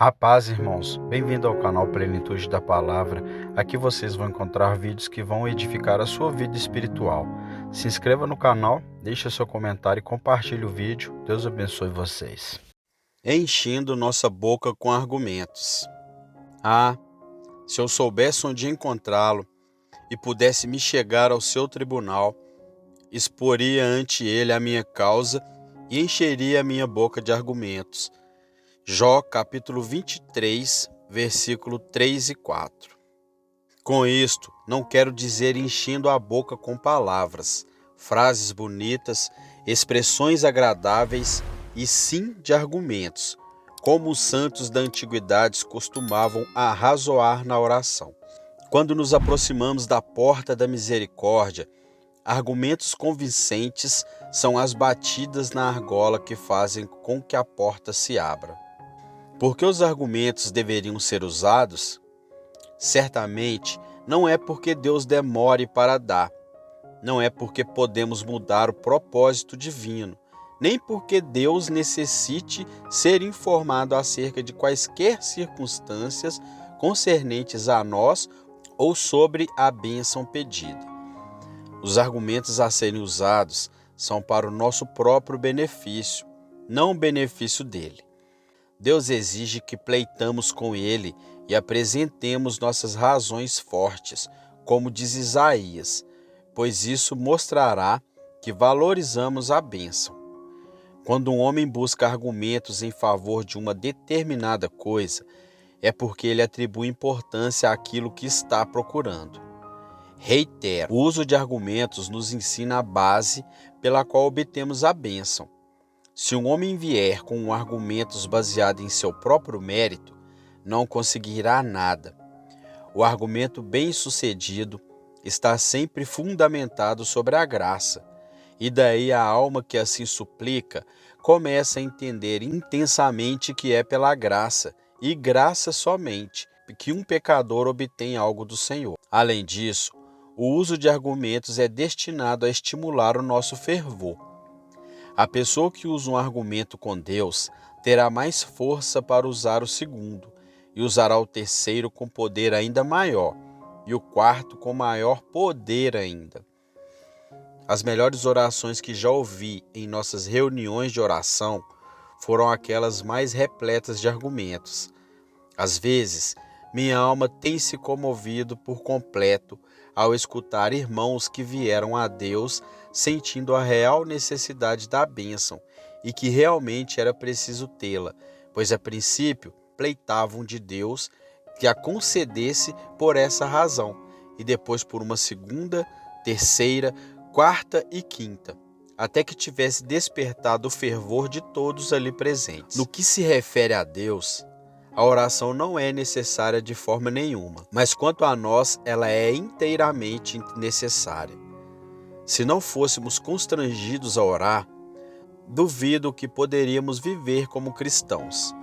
A paz, irmãos. Bem-vindo ao canal Plenitude da Palavra. Aqui vocês vão encontrar vídeos que vão edificar a sua vida espiritual. Se inscreva no canal, deixe seu comentário e compartilhe o vídeo. Deus abençoe vocês. Enchendo nossa boca com argumentos. Ah, se eu soubesse onde encontrá-lo e pudesse me chegar ao seu tribunal, exporia ante ele a minha causa e encheria a minha boca de argumentos. Jó capítulo 23, versículo 3 e 4. Com isto, não quero dizer enchendo a boca com palavras, frases bonitas, expressões agradáveis e sim de argumentos, como os santos da antiguidade costumavam arrazoar na oração. Quando nos aproximamos da porta da misericórdia, argumentos convincentes são as batidas na argola que fazem com que a porta se abra. Por que os argumentos deveriam ser usados? Certamente não é porque Deus demore para dar, não é porque podemos mudar o propósito divino, nem porque Deus necessite ser informado acerca de quaisquer circunstâncias concernentes a nós ou sobre a bênção pedida. Os argumentos a serem usados são para o nosso próprio benefício, não o benefício dele. Deus exige que pleitamos com ele e apresentemos nossas razões fortes, como diz Isaías, pois isso mostrará que valorizamos a bênção. Quando um homem busca argumentos em favor de uma determinada coisa, é porque ele atribui importância àquilo que está procurando. Reitero, o uso de argumentos nos ensina a base pela qual obtemos a bênção. Se um homem vier com argumentos baseados em seu próprio mérito, não conseguirá nada. O argumento bem-sucedido está sempre fundamentado sobre a graça, e daí a alma que assim suplica começa a entender intensamente que é pela graça, e graça somente, que um pecador obtém algo do Senhor. Além disso, o uso de argumentos é destinado a estimular o nosso fervor. A pessoa que usa um argumento com Deus terá mais força para usar o segundo, e usará o terceiro com poder ainda maior, e o quarto com maior poder ainda. As melhores orações que já ouvi em nossas reuniões de oração foram aquelas mais repletas de argumentos. Às vezes, minha alma tem se comovido por completo ao escutar irmãos que vieram a Deus sentindo a real necessidade da bênção e que realmente era preciso tê-la, pois a princípio pleitavam de Deus que a concedesse por essa razão, e depois por uma segunda, terceira, quarta e quinta, até que tivesse despertado o fervor de todos ali presentes. No que se refere a Deus, a oração não é necessária de forma nenhuma, mas quanto a nós, ela é inteiramente necessária. Se não fôssemos constrangidos a orar, duvido que poderíamos viver como cristãos.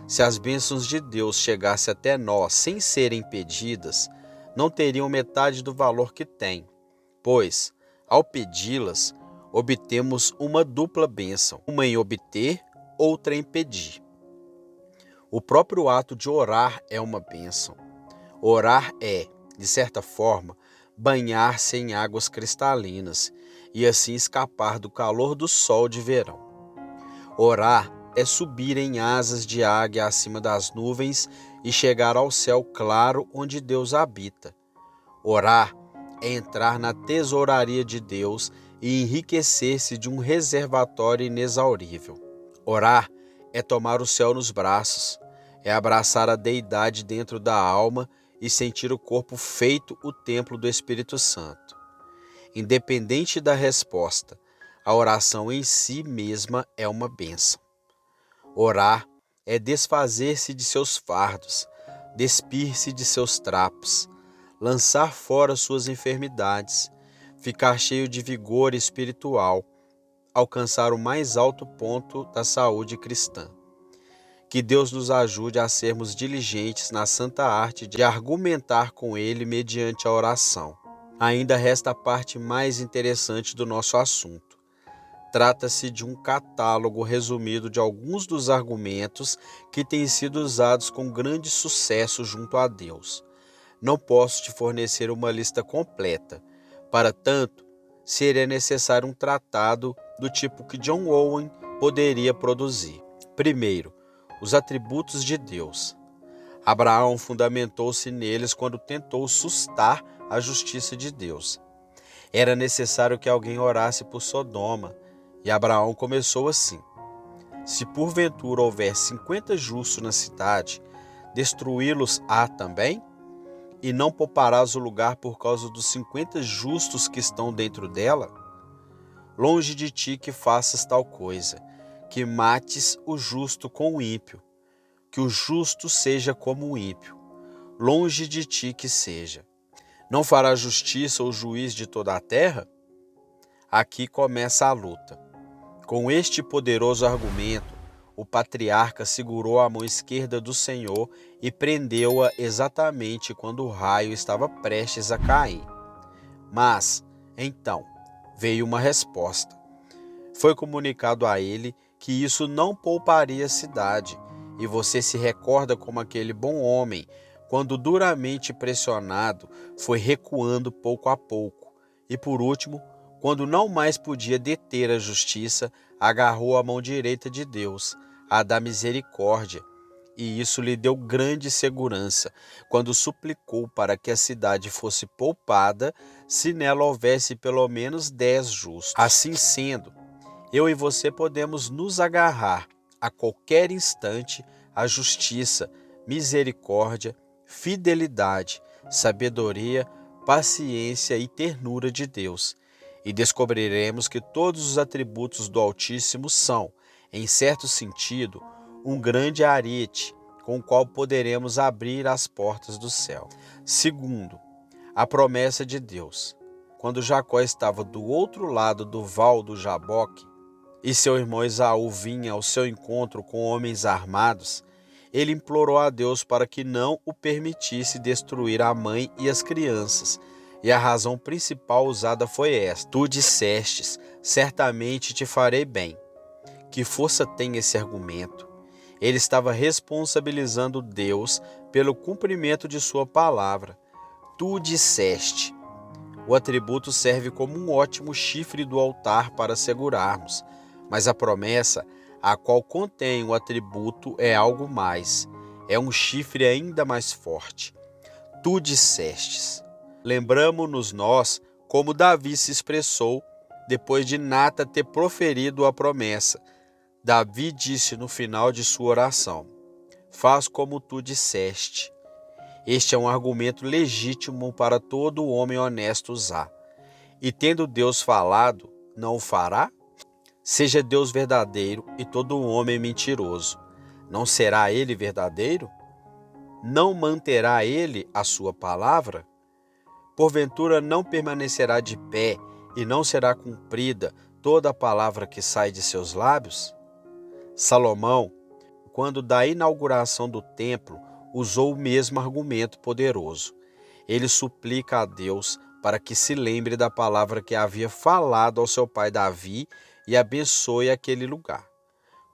Se as bênçãos de Deus chegassem até nós sem serem pedidas, não teriam metade do valor que têm, pois, ao pedi-las, obtemos uma dupla bênção, uma em obter, outra em pedir. O próprio ato de orar é uma bênção. Orar é, de certa forma, banhar-se em águas cristalinas e assim escapar do calor do sol de verão. Orar é subir em asas de águia acima das nuvens e chegar ao céu claro onde Deus habita. Orar é entrar na tesouraria de Deus e enriquecer-se de um reservatório inexaurível. Orar é tomar o céu nos braços, é abraçar a deidade dentro da alma e sentir o corpo feito o templo do Espírito Santo. Independente da resposta, a oração em si mesma é uma bênção. Orar é desfazer-se de seus fardos, despir-se de seus trapos, lançar fora suas enfermidades, ficar cheio de vigor espiritual, alcançar o mais alto ponto da saúde cristã. Que Deus nos ajude a sermos diligentes na santa arte de argumentar com Ele mediante a oração. Ainda resta a parte mais interessante do nosso assunto. Trata-se de um catálogo resumido de alguns dos argumentos que têm sido usados com grande sucesso junto a Deus. Não posso te fornecer uma lista completa. Para tanto, seria necessário um tratado do tipo que John Owen poderia produzir. Primeiro, os atributos de Deus. Abraão fundamentou-se neles quando tentou sustar a justiça de Deus. Era necessário que alguém orasse por Sodoma, e Abraão começou assim: se porventura houver 50 justos na cidade, destruí-los-á também? E não pouparás o lugar por causa dos 50 justos que estão dentro dela? Longe de ti que faças tal coisa, que mates o justo com o ímpio, que o justo seja como o ímpio. Longe de ti que seja. Não fará justiça o juiz de toda a terra? Aqui começa a luta. Com este poderoso argumento, o patriarca segurou a mão esquerda do Senhor e prendeu-a exatamente quando o raio estava prestes a cair. Mas, então, veio uma resposta. Foi comunicado a ele que isso não pouparia a cidade, e você se recorda como aquele bom homem, quando duramente pressionado, foi recuando pouco a pouco, e por último, quando não mais podia deter a justiça, agarrou a mão direita de Deus, a da misericórdia, e isso lhe deu grande segurança, quando suplicou para que a cidade fosse poupada, se nela houvesse pelo menos 10 justos. Assim sendo, eu e você podemos nos agarrar a qualquer instante à justiça, misericórdia, fidelidade, sabedoria, paciência e ternura de Deus. E descobriremos que todos os atributos do Altíssimo são, em certo sentido, um grande ariete com o qual poderemos abrir as portas do céu. Segundo, a promessa de Deus. Quando Jacó estava do outro lado do val do Jaboque e seu irmão Esaú vinha ao seu encontro com homens armados, ele implorou a Deus para que não o permitisse destruir a mãe e as crianças. E a razão principal usada foi esta: tu dissestes, certamente te farei bem. Que força tem esse argumento? Ele estava responsabilizando Deus pelo cumprimento de sua palavra. Tu disseste. O atributo serve como um ótimo chifre do altar para segurarmos, mas a promessa, a qual contém o atributo, é algo mais. É um chifre ainda mais forte. Tu dissestes. Lembramo-nos nós como Davi se expressou depois de Natan ter proferido a promessa. Davi disse no final de sua oração: faz como tu disseste. Este é um argumento legítimo para todo homem honesto usar. E tendo Deus falado, não o fará? Seja Deus verdadeiro e todo homem mentiroso. Não será ele verdadeiro? Não manterá ele a sua palavra? Porventura não permanecerá de pé e não será cumprida toda a palavra que sai de seus lábios? Salomão, quando da inauguração do templo, usou o mesmo argumento poderoso. Ele suplica a Deus para que se lembre da palavra que havia falado ao seu pai Davi e abençoe aquele lugar.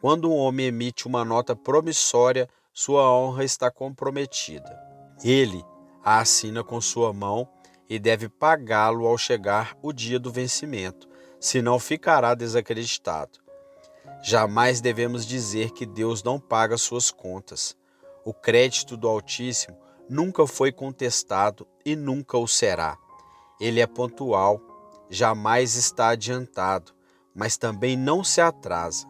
Quando um homem emite uma nota promissória, sua honra está comprometida. Ele a assina com sua mão e deve pagá-lo ao chegar o dia do vencimento, senão ficará desacreditado. Jamais devemos dizer que Deus não paga suas contas. O crédito do Altíssimo nunca foi contestado e nunca o será. Ele é pontual, jamais está adiantado, mas também não se atrasa.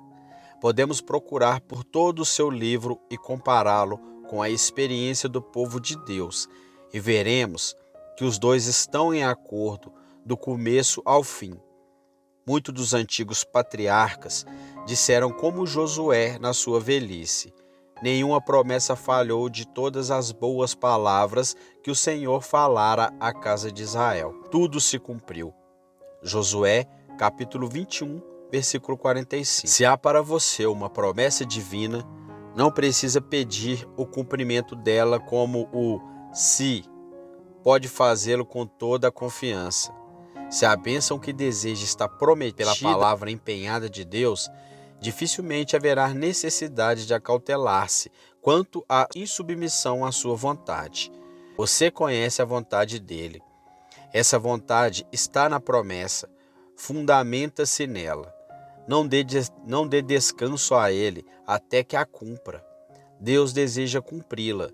Podemos procurar por todo o seu livro e compará-lo com a experiência do povo de Deus, e veremos que os dois estão em acordo do começo ao fim. Muitos dos antigos patriarcas disseram como Josué na sua velhice: nenhuma promessa falhou de todas as boas palavras que o Senhor falara à casa de Israel. Tudo se cumpriu. Josué, capítulo 21, versículo 45. Se há para você uma promessa divina, não precisa pedir o cumprimento dela como o se. Pode fazê-lo com toda a confiança. Se a bênção que deseja está prometida pela palavra empenhada de Deus, dificilmente haverá necessidade de acautelar-se quanto à insubmissão à sua vontade. Você conhece a vontade dele. Essa vontade está na promessa, fundamenta-se nela. Não dê descanso a ele até que a cumpra. Deus deseja cumpri-la.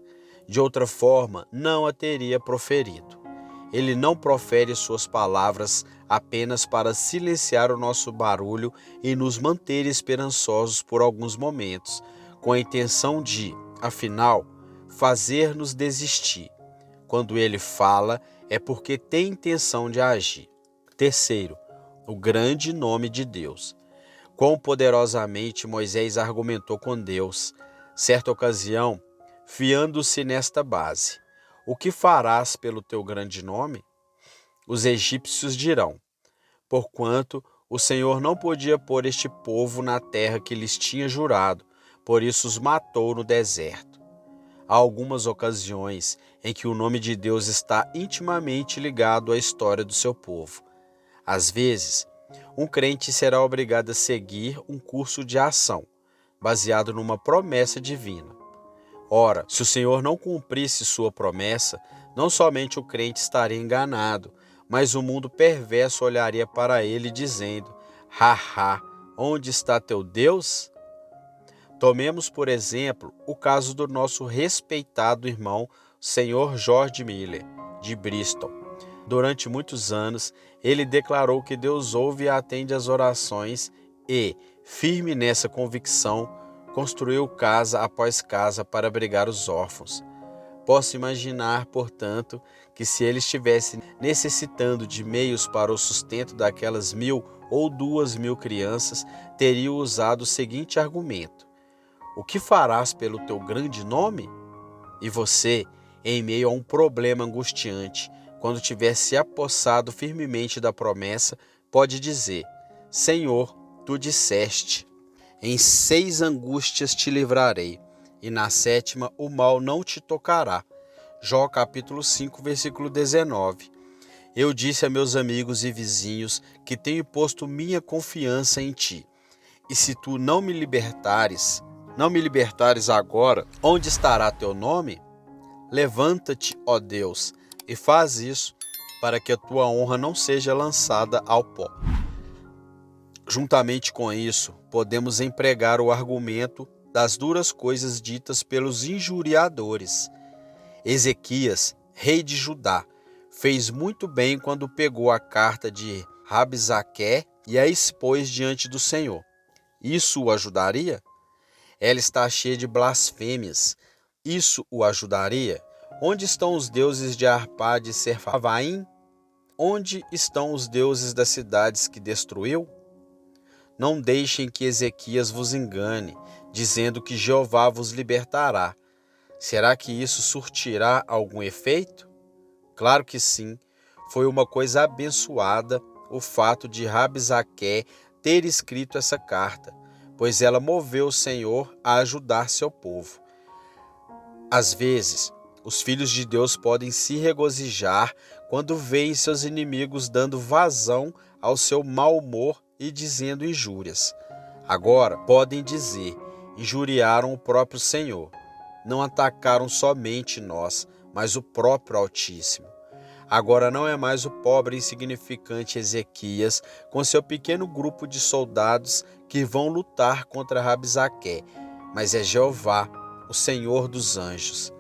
De outra forma, não a teria proferido. Ele não profere suas palavras apenas para silenciar o nosso barulho e nos manter esperançosos por alguns momentos, com a intenção de, afinal, fazer-nos desistir. Quando ele fala, é porque tem intenção de agir. Terceiro, o grande nome de Deus. Quão poderosamente Moisés argumentou com Deus, certa ocasião, fiando-se nesta base: o que farás pelo teu grande nome? Os egípcios dirão: porquanto o Senhor não podia pôr este povo na terra que lhes tinha jurado, por isso os matou no deserto. Há algumas ocasiões em que o nome de Deus está intimamente ligado à história do seu povo. Às vezes, um crente será obrigado a seguir um curso de ação, baseado numa promessa divina. Ora, se o Senhor não cumprisse sua promessa, não somente o crente estaria enganado, mas o mundo perverso olharia para ele dizendo: haha, onde está teu Deus? Tomemos, por exemplo, o caso do nosso respeitado irmão Sr. George Miller, de Bristol. Durante muitos anos, ele declarou que Deus ouve e atende às orações e, firme nessa convicção, construiu casa após casa para abrigar os órfãos. Posso imaginar, portanto, que se ele estivesse necessitando de meios para o sustento daquelas 1.000 ou 2.000 crianças, teria usado o seguinte argumento: o que farás pelo teu grande nome? E você, em meio a um problema angustiante, quando tiver se apossado firmemente da promessa, pode dizer: Senhor, tu disseste, em 6 angústias te livrarei, e na 7ª o mal não te tocará. Jó capítulo 5, versículo 19. Eu disse a meus amigos e vizinhos que tenho posto minha confiança em ti. E se tu não me libertares agora, onde estará teu nome? Levanta-te, ó Deus, e faz isso, para que a tua honra não seja lançada ao pó. Juntamente com isso, podemos empregar o argumento das duras coisas ditas pelos injuriadores. Ezequias, rei de Judá, fez muito bem quando pegou a carta de Rabsaqué e a expôs diante do Senhor. Isso o ajudaria? Ela está cheia de blasfêmias. Isso o ajudaria? Onde estão os deuses de Arpade e Serfavaim? Onde estão os deuses das cidades que destruiu? Não deixem que Ezequias vos engane, dizendo que Jeová vos libertará. Será que isso surtirá algum efeito? Claro que sim. Foi uma coisa abençoada o fato de Rabsaqué ter escrito essa carta, pois ela moveu o Senhor a ajudar seu povo. Às vezes, os filhos de Deus podem se regozijar quando veem seus inimigos dando vazão ao seu mau humor e dizendo injúrias. Agora podem dizer: injuriaram o próprio Senhor. Não atacaram somente nós, mas o próprio Altíssimo. Agora não é mais o pobre e insignificante Ezequias com seu pequeno grupo de soldados que vão lutar contra Rabsaqué, mas é Jeová, o Senhor dos anjos.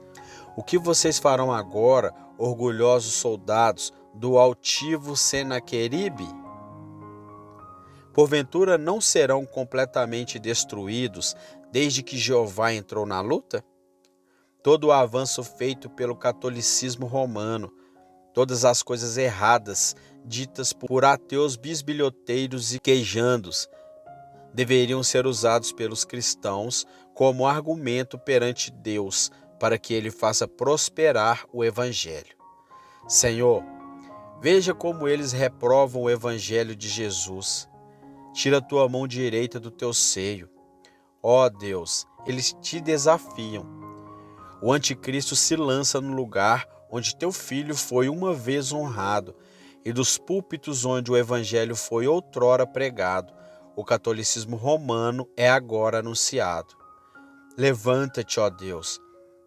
O que vocês farão agora, orgulhosos soldados do altivo Senaqueribe? Porventura não serão completamente destruídos desde que Jeová entrou na luta? Todo o avanço feito pelo catolicismo romano, todas as coisas erradas ditas por ateus bisbilhoteiros e queijandos, deveriam ser usados pelos cristãos como argumento perante Deus para que ele faça prosperar o Evangelho. Senhor, veja como eles reprovam o Evangelho de Jesus. Tira a tua mão direita do teu seio. Ó Deus, eles te desafiam. O anticristo se lança no lugar onde teu filho foi uma vez honrado, e dos púlpitos onde o evangelho foi outrora pregado, o catolicismo romano é agora anunciado. Levanta-te, ó Deus,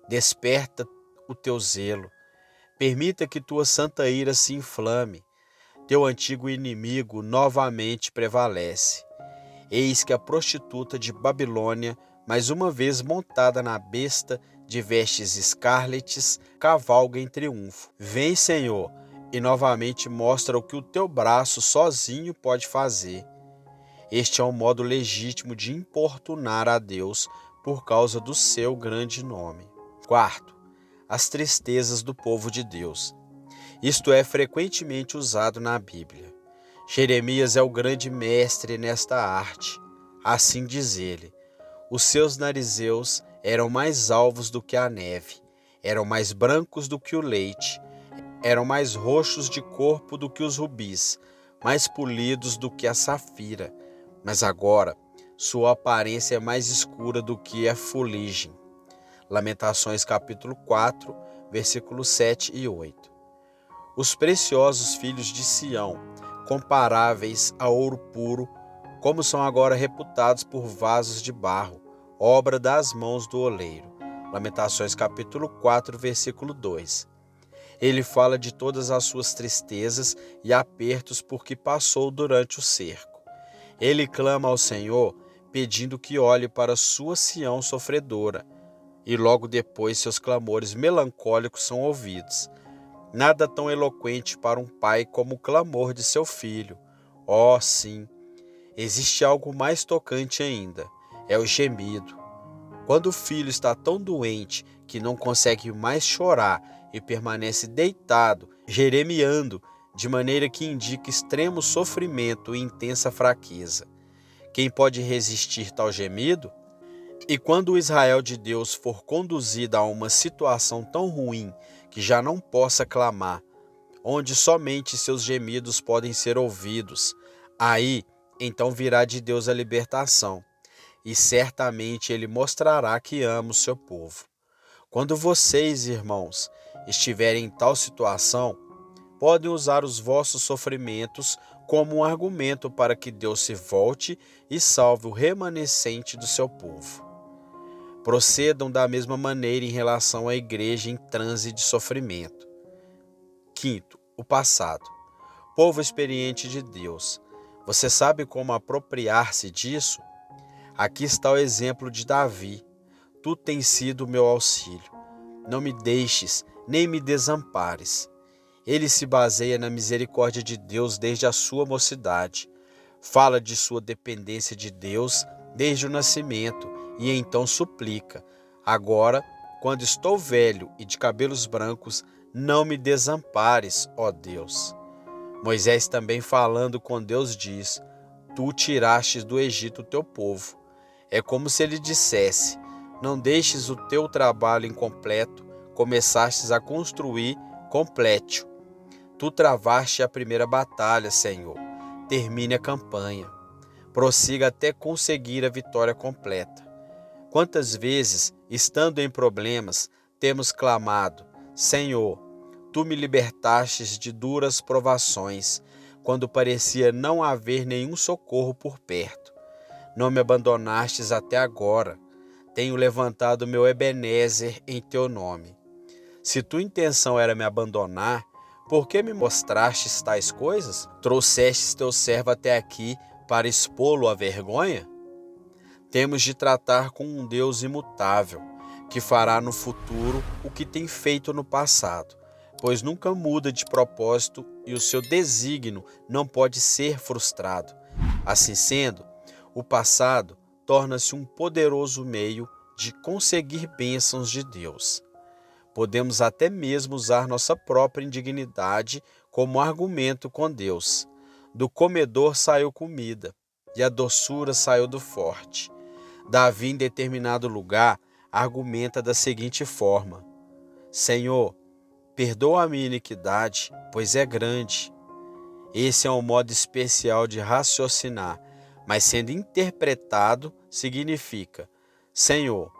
desperta o teu zelo, permita que tua santa ira se inflame, teu antigo inimigo novamente prevalece. Eis que a prostituta de Babilônia, mais uma vez montada na besta de vestes escarlates, cavalga em triunfo. Vem, Senhor, e novamente mostra o que o teu braço sozinho pode fazer. Este é um modo legítimo de importunar a Deus por causa do seu grande nome. Quarto, as tristezas do povo de Deus. Isto é frequentemente usado na Bíblia. Jeremias é o grande mestre nesta arte. Assim diz ele: os seus narizeus eram mais alvos do que a neve, eram mais brancos do que o leite, eram mais roxos de corpo do que os rubis, mais polidos do que a safira. Mas agora sua aparência é mais escura do que a fuligem. Lamentações capítulo 4, versículos 7 e 8. Os preciosos filhos de Sião, comparáveis a ouro puro, como são agora reputados por vasos de barro, obra das mãos do oleiro. Lamentações capítulo 4, versículo 2. Ele fala de todas as suas tristezas e apertos por que passou durante o cerco. Ele clama ao Senhor, pedindo que olhe para sua Sião sofredora, e logo depois seus clamores melancólicos são ouvidos. Nada tão eloquente para um pai como o clamor de seu filho. Oh, sim, existe algo mais tocante ainda, é o gemido. Quando o filho está tão doente que não consegue mais chorar e permanece deitado, jeremeando, de maneira que indica extremo sofrimento e intensa fraqueza. Quem pode resistir tal gemido? E quando o Israel de Deus for conduzido a uma situação tão ruim que já não possa clamar, onde somente seus gemidos podem ser ouvidos, aí então virá de Deus a libertação, e certamente ele mostrará que ama o seu povo. Quando vocês, irmãos, estiverem em tal situação, podem usar os vossos sofrimentos como um argumento para que Deus se volte e salve o remanescente do seu povo. Procedam da mesma maneira em relação à igreja em transe de sofrimento. Quinto, o passado. Povo experiente de Deus, você sabe como apropriar-se disso? Aqui está o exemplo de Davi. Tu tens sido meu auxílio. Não me deixes, nem me desampares. Ele se baseia na misericórdia de Deus desde a sua mocidade. Fala de sua dependência de Deus desde o nascimento e então suplica: agora, quando estou velho e de cabelos brancos, não me desampares, ó Deus. Moisés também falando com Deus diz: tu tirastes do Egito o teu povo. É como se ele dissesse: não deixes o teu trabalho incompleto, começastes a construir, complete-o. Tu travaste a primeira batalha, Senhor. Termine a campanha. Prossiga até conseguir a vitória completa. Quantas vezes, estando em problemas, temos clamado: Senhor, tu me libertastes de duras provações, quando parecia não haver nenhum socorro por perto. Não me abandonastes até agora. Tenho levantado meu Ebenezer em teu nome. Se tua intenção era me abandonar, por que me mostrastes tais coisas? Trouxestes teu servo até aqui para expô-lo à vergonha? Temos de tratar com um Deus imutável, que fará no futuro o que tem feito no passado, pois nunca muda de propósito e o seu desígnio não pode ser frustrado. Assim sendo, o passado torna-se um poderoso meio de conseguir bênçãos de Deus. Podemos até mesmo usar nossa própria indignidade como argumento com Deus. Do comedor saiu comida, e a doçura saiu do forte. Davi, em determinado lugar, argumenta da seguinte forma: Senhor, perdoa a minha iniquidade, pois é grande. Esse é um modo especial de raciocinar, mas sendo interpretado, significa: Senhor,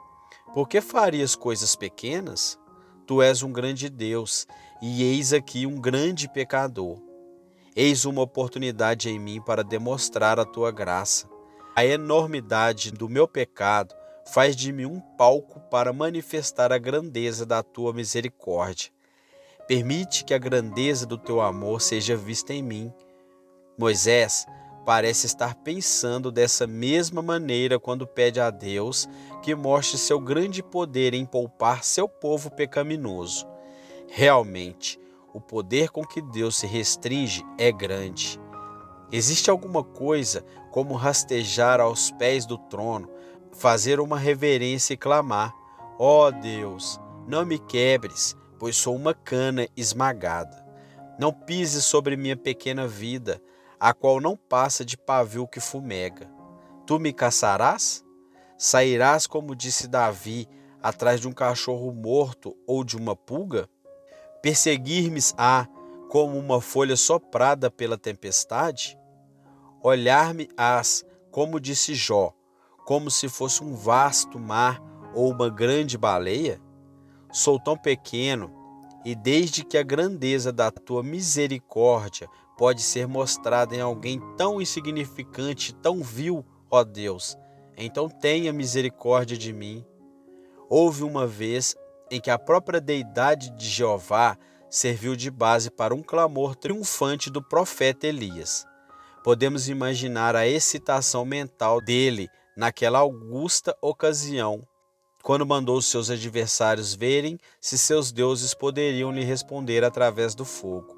por que farias coisas pequenas? Tu és um grande Deus, e eis aqui um grande pecador. Eis uma oportunidade em mim para demonstrar a tua graça. A enormidade do meu pecado faz de mim um palco para manifestar a grandeza da tua misericórdia. Permite que a grandeza do teu amor seja vista em mim. Moisés parece estar pensando dessa mesma maneira quando pede a Deus que mostre seu grande poder em poupar seu povo pecaminoso. Realmente, o poder com que Deus se restringe é grande. Existe alguma coisa como rastejar aos pés do trono, fazer uma reverência e clamar: ó Deus, não me quebres, pois sou uma cana esmagada. Não pises sobre minha pequena vida, a qual não passa de pavio que fumega. Tu me caçarás? Sairás, como disse Davi, atrás de um cachorro morto ou de uma pulga? Perseguir-me-á como uma folha soprada pela tempestade? Olhar-me-ás, como disse Jó, como se fosse um vasto mar ou uma grande baleia? Sou tão pequeno, e desde que a grandeza da tua misericórdia pode ser mostrada em alguém tão insignificante, tão vil, ó Deus, então tenha misericórdia de mim. Houve uma vez em que a própria deidade de Jeová serviu de base para um clamor triunfante do profeta Elias. Podemos imaginar a excitação mental dele naquela augusta ocasião, quando mandou seus adversários verem se seus deuses poderiam lhe responder através do fogo.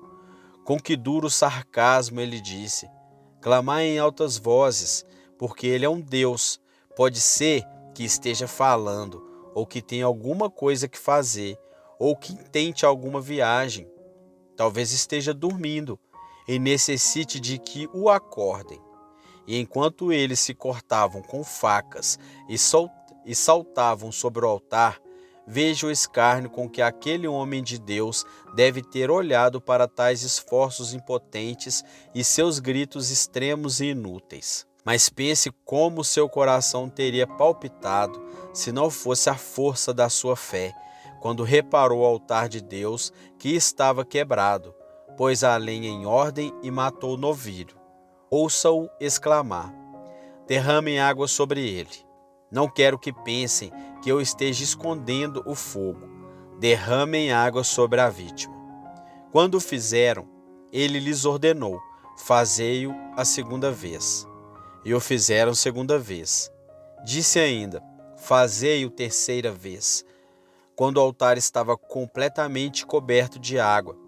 Com que duro sarcasmo ele disse: clamai em altas vozes, porque ele é um Deus. Pode ser que esteja falando, ou que tenha alguma coisa que fazer, ou que intente alguma viagem. Talvez esteja dormindo e necessite de que o acordem. E enquanto eles se cortavam com facas e saltavam sobre o altar, veja o escárnio com que aquele homem de Deus deve ter olhado para tais esforços impotentes e seus gritos extremos e inúteis. Mas pense como seu coração teria palpitado se não fosse a força da sua fé, quando reparou o altar de Deus que estava quebrado, pôs a lenha em ordem e matou o novilho. Ouça-o exclamar: derramem água sobre ele. Não quero que pensem que eu esteja escondendo o fogo. Derramem água sobre a vítima. Quando o fizeram, ele lhes ordenou: fazei-o a segunda vez. E o fizeram segunda vez. Disse ainda: fazei-o terceira vez. Quando o altar estava completamente coberto de água,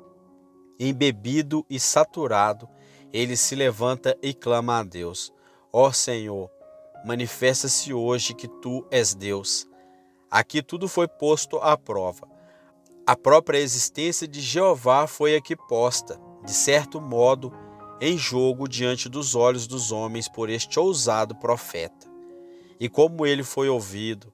embebido e saturado, ele se levanta e clama a Deus: ó Senhor, manifesta-se hoje que tu és Deus. Aqui tudo foi posto à prova. A própria existência de Jeová foi aqui posta, de certo modo, em jogo diante dos olhos dos homens por este ousado profeta. E como ele foi ouvido,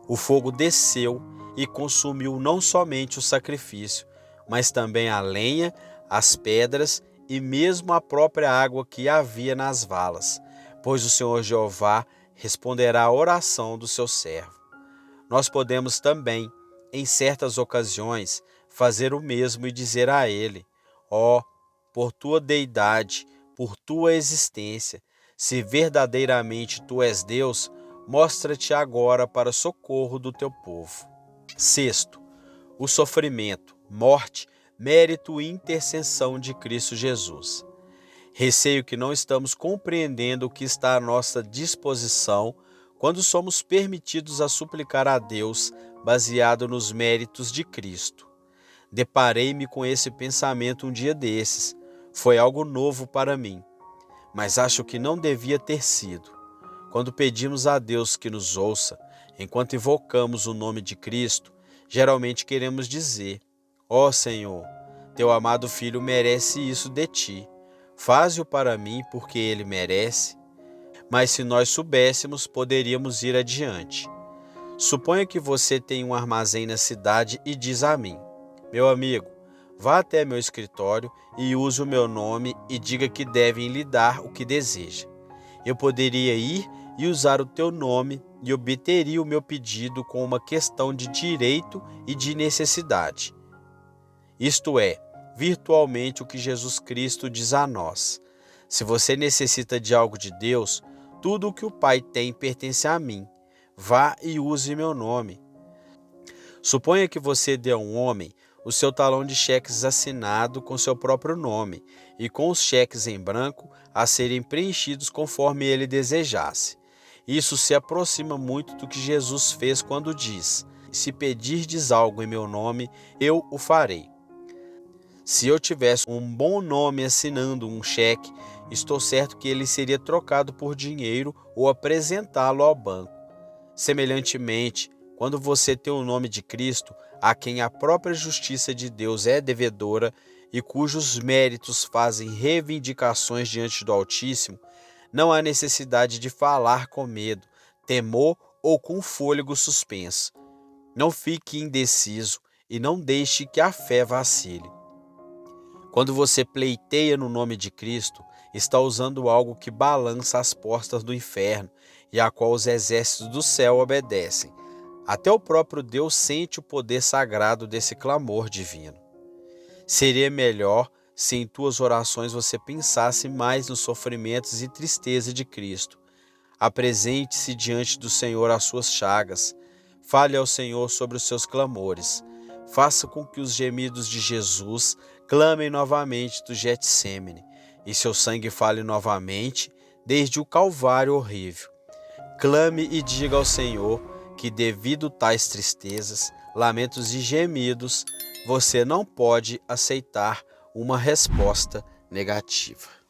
o fogo desceu e consumiu não somente o sacrifício, mas também a lenha, as pedras e mesmo a própria água que havia nas valas, pois o Senhor Jeová responderá à oração do seu servo. Nós podemos também, em certas ocasiões, fazer o mesmo e dizer a ele: ó, por tua deidade, por tua existência, se verdadeiramente tu és Deus, mostra-te agora para socorro do teu povo. Sexto, o sofrimento, morte, mérito e intercessão de Cristo Jesus. Receio que não estamos compreendendo o que está à nossa disposição quando somos permitidos a suplicar a Deus baseado nos méritos de Cristo. Deparei-me com esse pensamento um dia desses. Foi algo novo para mim, mas acho que não devia ter sido. Quando pedimos a Deus que nos ouça, enquanto invocamos o nome de Cristo, geralmente queremos dizer: ó Senhor, teu amado Filho merece isso de ti. Faze-o para mim porque ele merece. Mas se nós soubéssemos, poderíamos ir adiante. Suponha que você tem um armazém na cidade e diz a mim: meu amigo, vá até meu escritório e use o meu nome e diga que devem lhe dar o que deseja. Eu poderia ir e usar o teu nome e obteria o meu pedido com uma questão de direito e de necessidade. Isto é, virtualmente o que Jesus Cristo diz a nós. Se você necessita de algo de Deus, tudo o que o Pai tem pertence a mim. Vá e use meu nome. Suponha que você dê a um homem o seu talão de cheques assinado com seu próprio nome e com os cheques em branco a serem preenchidos conforme ele desejasse. Isso se aproxima muito do que Jesus fez quando diz: se pedirdes algo em meu nome, eu o farei. Se eu tivesse um bom nome assinando um cheque, estou certo que ele seria trocado por dinheiro ou apresentá-lo ao banco. Semelhantemente, quando você tem o nome de Cristo, a quem a própria justiça de Deus é devedora e cujos méritos fazem reivindicações diante do Altíssimo, não há necessidade de falar com medo, temor ou com fôlego suspenso. Não fique indeciso e não deixe que a fé vacile. Quando você pleiteia no nome de Cristo, está usando algo que balança as portas do inferno e a qual os exércitos do céu obedecem. Até o próprio Deus sente o poder sagrado desse clamor divino. Seria melhor se em tuas orações você pensasse mais nos sofrimentos e tristeza de Cristo. Apresente-se diante do Senhor as suas chagas. Fale ao Senhor sobre os seus clamores. Faça com que os gemidos de Jesus clamem novamente do Getsêmani, e seu sangue fale novamente desde o Calvário horrível. Clame e diga ao Senhor que, devido tais tristezas, lamentos e gemidos, você não pode aceitar uma resposta negativa.